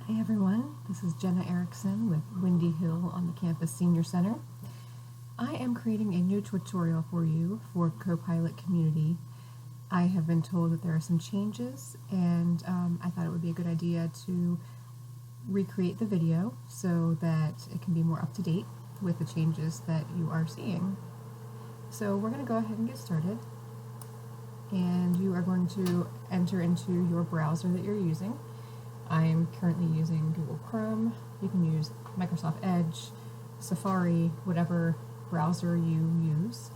Hey everyone, this is Jenna Erickson with Windy Hill on the Campus Senior Center. I am creating a new tutorial for you for Copilot Community. I have been told that there are some changes and I thought it would be a good idea to recreate the video so that it can be more up to date with the changes that you are seeing. So we're going to go ahead and get started, and you are going to enter into your browser that you're using. I am currently using Google Chrome. You can use Microsoft Edge, Safari, whatever browser you use.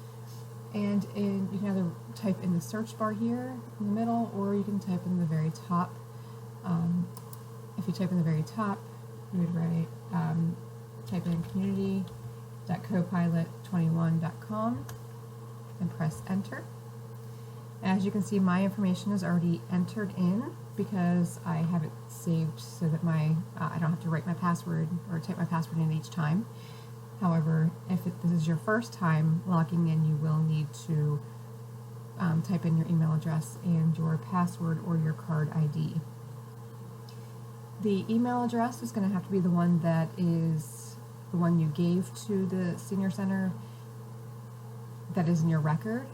And you can either type in the search bar here in the middle, or you can type in the very top. If you type in the very top, you would write, type in community.copilot21.com and press enter. As you can see, my information is already entered in because I have it saved so that I don't have to write my password or type my password in each time. However, if this is your first time logging in, you will need to type in your email address and your password or your card ID. The email address is going to have to be the one that is the one you gave to the Senior Center that is in your record,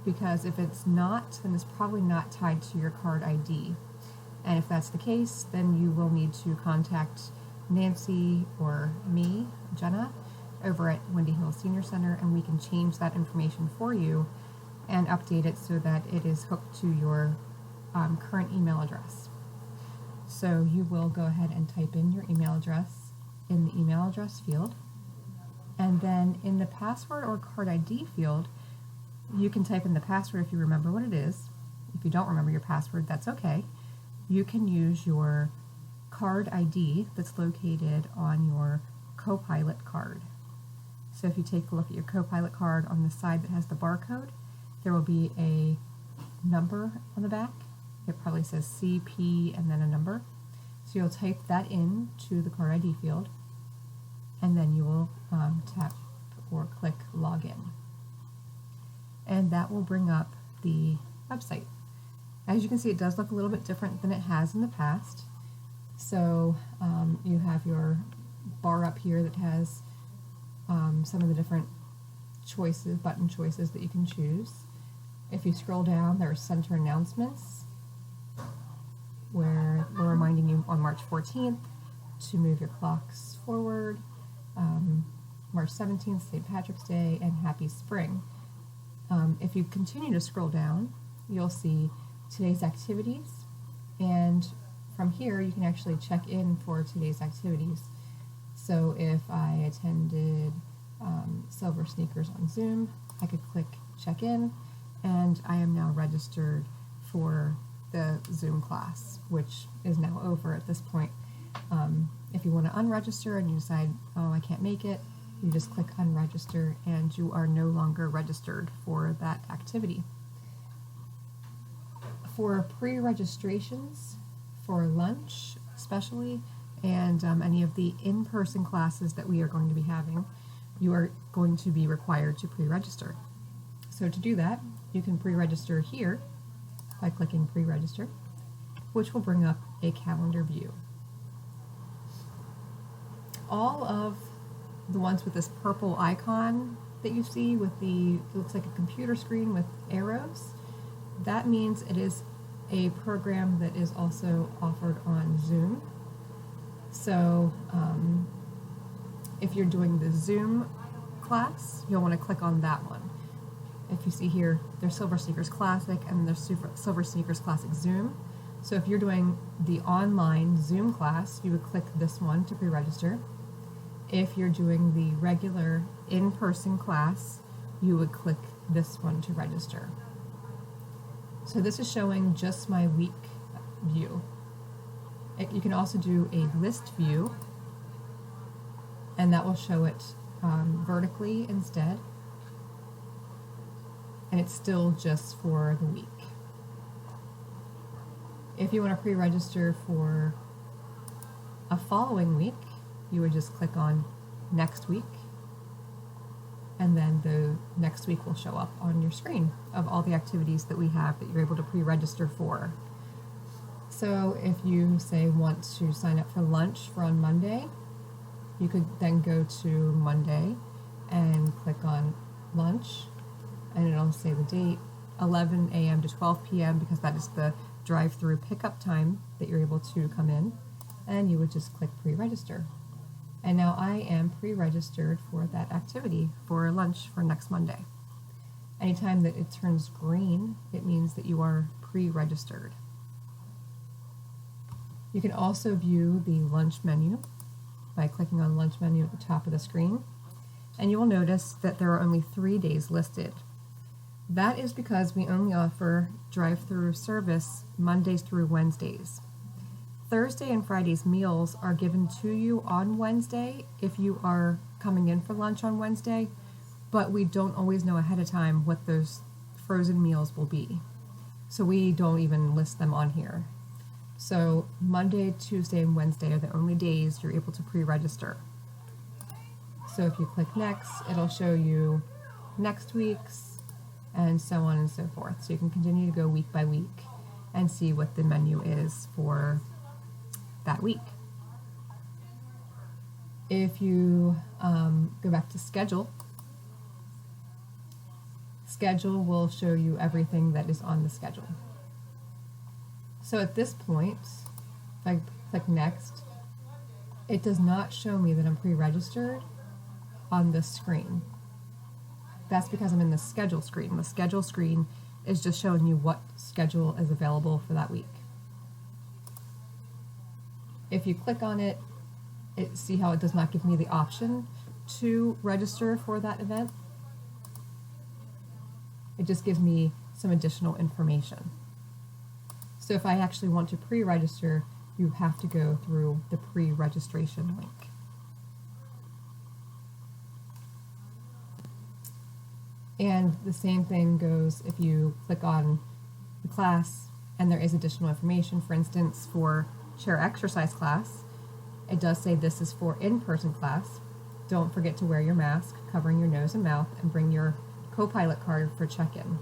because if it's not, then it's probably not tied to your card ID. And if that's the case, then you will need to contact Nancy or me, Jenna, over at Windy Hill Senior Center, and we can change that information for you and update it so that it is hooked to your current email address. So you will go ahead and type in your email address in the email address field, and then in the password or card ID field, you can type in the password if you remember what it is. If you don't remember your password, that's okay. You can use your card ID that's located on your Copilot card. So if you take a look at your Copilot card, on the side that has the barcode, there will be a number on the back. It probably says CP and then a number. So you'll type that in to the card ID field, and then you will tap or click Login. And that will bring up the website. As you can see, it does look a little bit different than it has in the past. So you have your bar up here that has some of the different choices, button choices that you can choose. If you scroll down, there are center announcements, where we're reminding you on March 14th to move your clocks forward, March 17th, St. Patrick's Day, and Happy Spring. If you continue to scroll down, you'll see today's activities, and from here you can actually check in for today's activities. So if I attended Silver Sneakers on Zoom, I could click check in, and I am now registered for the Zoom class, which is now over at this point. If you want to unregister and you decide, oh, I can't make it, you just click unregister and you are no longer registered for that activity. For pre-registrations, for lunch especially, and any of the in-person classes that we are going to be having, you are going to be required to pre-register. So to do that, you can pre-register here by clicking pre-register, which will bring up a calendar view. All of the ones with this purple icon that you see with it looks like a computer screen with arrows, that means it is a program that is also offered on Zoom. So if you're doing the Zoom class, you'll want to click on that one. If you see here, there's Silver Sneakers Classic and there's Silver Sneakers Classic Zoom. So if you're doing the online Zoom class, you would click this one to pre-register. If you're doing the regular in-person class, you would click this one to register. So this is showing just my week view. You can also do a list view, and that will show it vertically instead. And it's still just for the week. If you want to pre-register for a following week, you would just click on next week, and then the next week will show up on your screen of all the activities that we have that you're able to pre-register for. So if you say want to sign up for lunch for on Monday, you could then go to Monday and click on lunch, and it'll say the date, 11 a.m. to 12 p.m. because that is the drive-through pickup time that you're able to come in, and you would just click pre-register. And now I am pre-registered for that activity for lunch for next Monday. Anytime that it turns green, it means that you are pre-registered. You can also view the lunch menu by clicking on lunch menu at the top of the screen, and you will notice that there are only 3 days listed. That is because we only offer drive-through service Mondays through Wednesdays. Thursday and Friday's meals are given to you on Wednesday if you are coming in for lunch on Wednesday, but we don't always know ahead of time what those frozen meals will be. So we don't even list them on here. So Monday, Tuesday, and Wednesday are the only days you're able to pre-register. So if you click next, it'll show you next week's and so on and so forth. So you can continue to go week by week and see what the menu is for that week. If you go back to schedule, schedule will show you everything that is on the schedule. So at this point, if I click next, it does not show me that I'm pre-registered on this screen. That's because I'm in the schedule screen. The schedule screen is just showing you what schedule is available for that week. If you click on it, see how it does not give me the option to register for that event? It just gives me some additional information. So if I actually want to pre-register, you have to go through the pre-registration link. And the same thing goes if you click on the class and there is additional information. For instance, for chair exercise class, it does say this is for in-person class. Don't forget to wear your mask, covering your nose and mouth, and bring your Copilot card for check-in.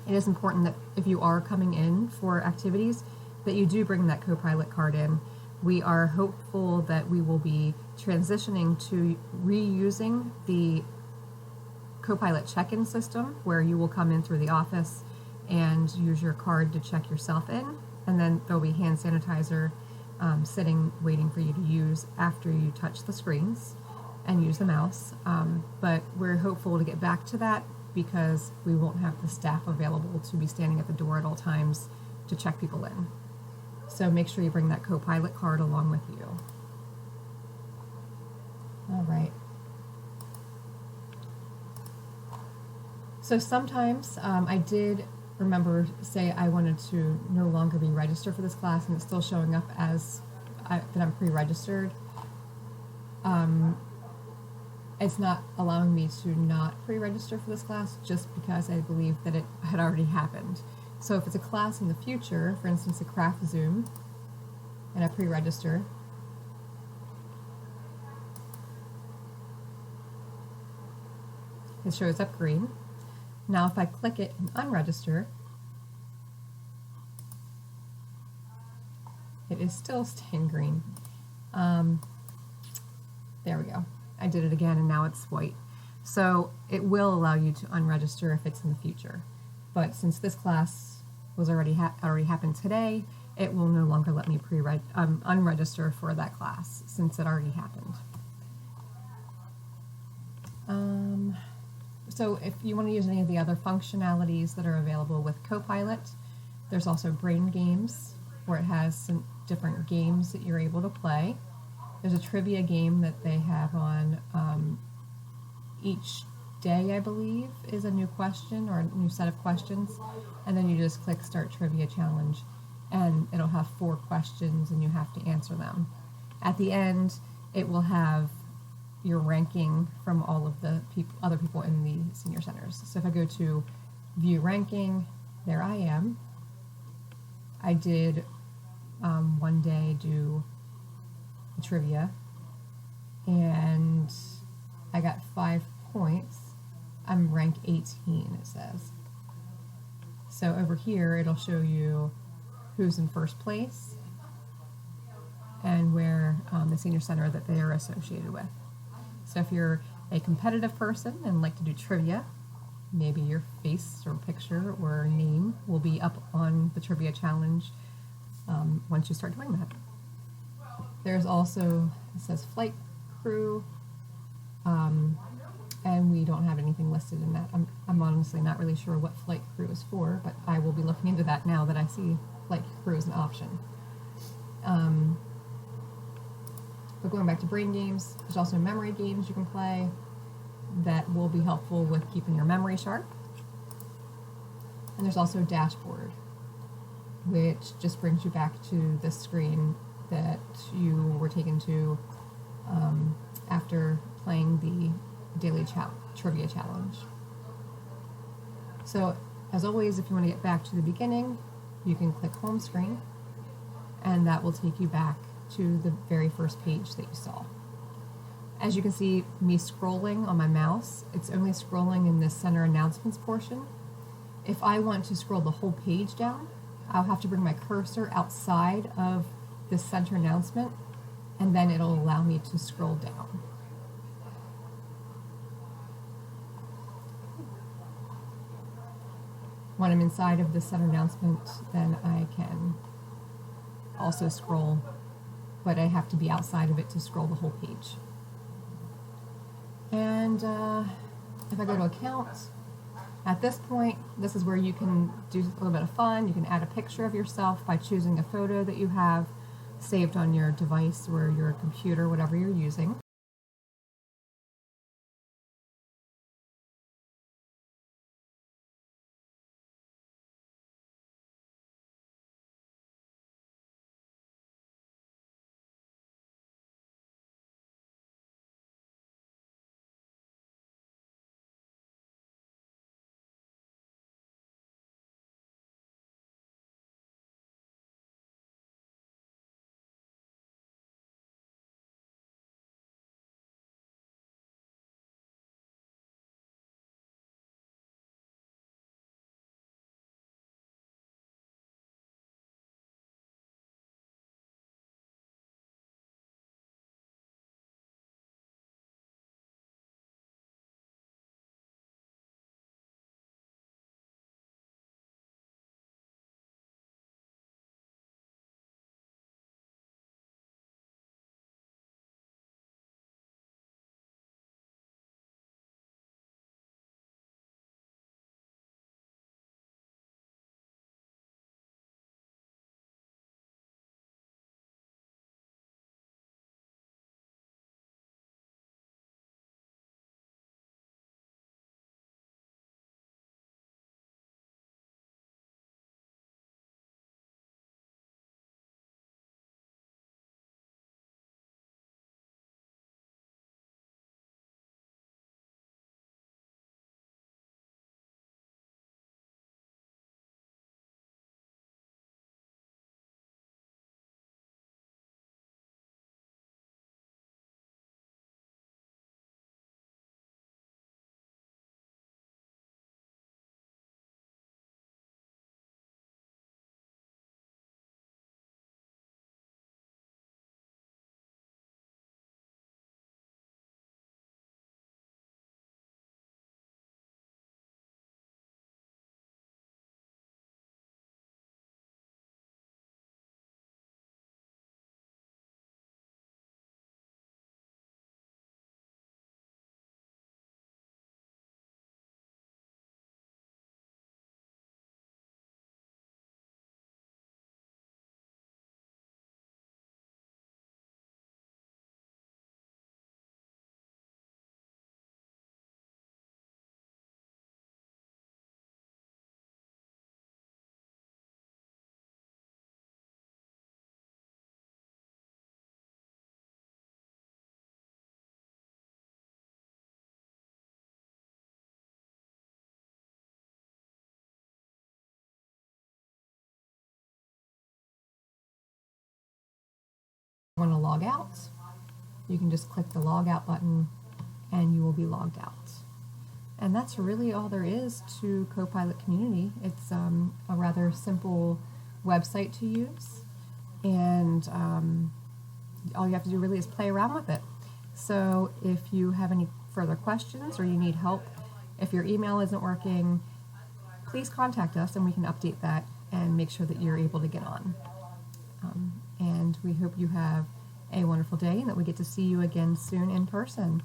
It is important that if you are coming in for activities, that you do bring that Copilot card in. We are hopeful that we will be transitioning to reusing the Copilot check-in system, where you will come in through the office and use your card to check yourself in, and then there'll be hand sanitizer sitting waiting for you to use after you touch the screens and use the mouse. But we're hopeful to get back to that because we won't have the staff available to be standing at the door at all times to check people in. So make sure you bring that Copilot card along with you. All right. So sometimes I did remember say I wanted to no longer be registered for this class, and it's still showing up as that I'm pre-registered. It's not allowing me to not pre-register for this class just because I believe that it had already happened. So if it's a class in the future, for instance a craft Zoom, and I pre-register, it shows up green. Now if I click it and unregister, it is still staying green. There we go. I did it again and now it's white. So it will allow you to unregister if it's in the future. But since this class was already happened today, it will no longer let me unregister for that class since it already happened. So if you want to use any of the other functionalities that are available with Copilot, there's also Brain Games, where it has some different games that you're able to play. There's a trivia game that they have on each day, I believe, is a new question or a new set of questions, and then you just click Start Trivia Challenge, and it'll have 4 questions, and you have to answer them. At the end, it will have your ranking from all of the other people in the senior centers. So if I go to View Ranking, there I am. I did one day do trivia, and I got 5 points. I'm rank 18, it says. So over here, it'll show you who's in first place and where the senior center that they are associated with. So if you're a competitive person and like to do trivia, maybe your face or picture or name will be up on the trivia challenge once you start doing that. There's also, it says flight crew, and we don't have anything listed in that. I'm honestly not really sure what flight crew is for, but I will be looking into that now that I see flight crew as an option. But going back to brain games, there's also memory games you can play that will be helpful with keeping your memory sharp. And there's also a dashboard, which just brings you back to the screen that you were taken to after playing the daily trivia challenge. So, as always, if you want to get back to the beginning, you can click home screen, and that will take you back to the very first page that you saw. As you can see me scrolling on my mouse, it's only scrolling in this center announcements portion. If I want to scroll the whole page down, I'll have to bring my cursor outside of this center announcement, and then it'll allow me to scroll down. When I'm inside of the center announcement, then I can also scroll, but I have to be outside of it to scroll the whole page. And if I go to accounts, at this point, this is where you can do a little bit of fun. You can add a picture of yourself by choosing a photo that you have saved on your device or your computer, whatever you're using. Want to log out, you can just click the log out button and you will be logged out. And that's really all there is to Copilot Community. It's a rather simple website to use, and all you have to do really is play around with it. So if you have any further questions or you need help, if your email isn't working, please contact us and we can update that and make sure that you're able to get on. And we hope you have a wonderful day and that we get to see you again soon in person.